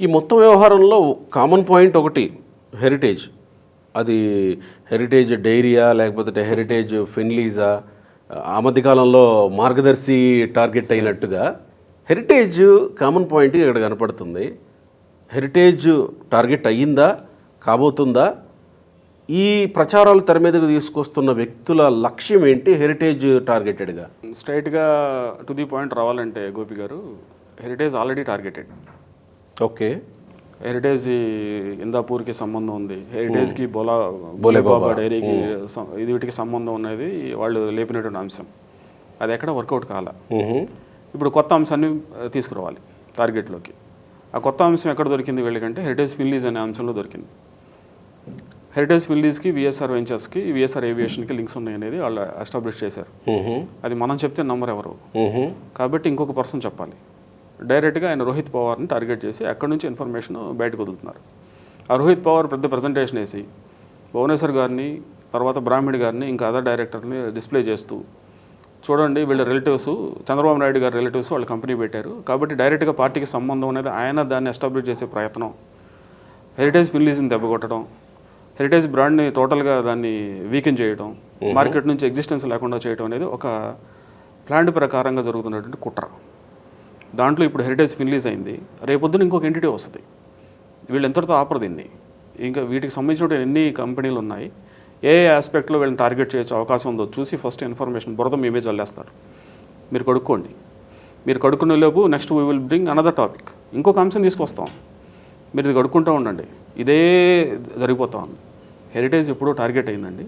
ఈ మొత్తం వ్యవహారంలో కామన్ పాయింట్ ఒకటి హెరిటేజ్. అది హెరిటేజ్ డైరీయా లేకపోతే హెరిటేజ్ ఫిన్లీజా, ఆ మధ్యకాలంలో మార్గదర్శి టార్గెట్ అయినట్టుగా హెరిటేజ్ కామన్ పాయింట్ ఇక్కడ కనపడుతుంది. హెరిటేజ్ టార్గెట్ అయ్యిందా, కాబోతుందా? ఈ ప్రచారాలు తెర మీదకు తీసుకొస్తున్న వ్యక్తుల లక్ష్యం ఏంటి హెరిటేజ్ టార్గెటెడ్గా? స్ట్రైట్గా టు ది పాయింట్ రావాలంటే గోపి గారు, heritage already targeted. Okay, heritage ఇందాపూర్కి సంబంధం ఉంది, హెరిటేజ్కి బోలేబాబా డైరీకి ఇది వీటికి సంబంధం ఉన్నది వాళ్ళు లేపినటువంటి అంశం. అది ఎక్కడ వర్కౌట్ కాల. ఇప్పుడు కొత్త అంశాన్ని తీసుకురావాలి టార్గెట్లోకి. ఆ కొత్త అంశం ఎక్కడ దొరికింది వీళ్ళకంటే హెరిటేజ్ ఫిన్లీజ్ అనే అంశంలో దొరికింది. హెరిటేజ్ ఫిన్లీజ్కి విఎస్ఆర్ వెంచర్స్కి విఎస్ఆర్ ఏవియేషన్కి లింక్స్ ఉన్నాయి అనేది వాళ్ళు ఎస్టాబ్లిష్ చేశారు. అది మనం చెప్తే నంబర్ ఎవరు, కాబట్టి ఇంకొక పర్సన్ చెప్పాలి. డైరెక్ట్గా ఆయన రోహిత్ పవార్ని టార్గెట్ చేసి అక్కడి నుంచి ఇన్ఫర్మేషన్ బయటకు వదులుతున్నారు. ఆ రోహిత్ పవార్ పెద్ద ప్రజెంటేషన్ వేసి భువనేశ్వర్ గారిని, తర్వాత బ్రాహ్మణి గారిని, ఇంకా అదర్ డైరెక్టర్ని డిస్ప్లే చేస్తూ, చూడండి వీళ్ళ రిలేటివ్స్, చంద్రబాబు నాయుడు గారి రిలేటివ్స్ వాళ్ళు కంపెనీ పెట్టారు, కాబట్టి డైరెక్ట్గా పార్టీకి సంబంధం అనేది ఆయన దాన్ని ఎస్టాబ్లిష్ చేసే ప్రయత్నం, హెరిటేజ్ ఫిన్లీజ్ని దెబ్బకొట్టడం, హెరిటేజ్ బ్రాండ్ని టోటల్గా దాన్ని వీకెన్ చేయడం, మార్కెట్ నుంచి ఎగ్జిస్టెన్స్ లేకుండా చేయడం అనేది ఒక ప్లాన్ ప్రకారంగా జరుగుతున్నటువంటి కుట్ర. దాంట్లో ఇప్పుడు హెరిటేజ్ ఫిన్లీజ్ అయింది, రేపొద్దున ఇంకొక ఎంటిటీ వస్తుంది. వీళ్ళు ఎంతటితో ఆపరు దీన్ని. ఇంకా వీటికి సంబంధించిన ఎన్ని కంపెనీలు ఉన్నాయి, ఏ ఆస్పెక్ట్లో వీళ్ళని టార్గెట్ చేయొచ్చు అవకాశం ఉందో చూసి ఫస్ట్ ఇన్ఫర్మేషన్ బురద మేమే చల్లేస్తారు. మీరు కడుక్కోండి. మీరు కడుక్కునే లోపు next we will bring another topic, ఇంకొక అంశం తీసుకొస్తాం. మీరు ఇది కడుక్కుంటూ ఉండండి. ఇదే జరిగిపోతా ఉంది. హెరిటేజ్ ఎప్పుడూ టార్గెట్ అయిందండి.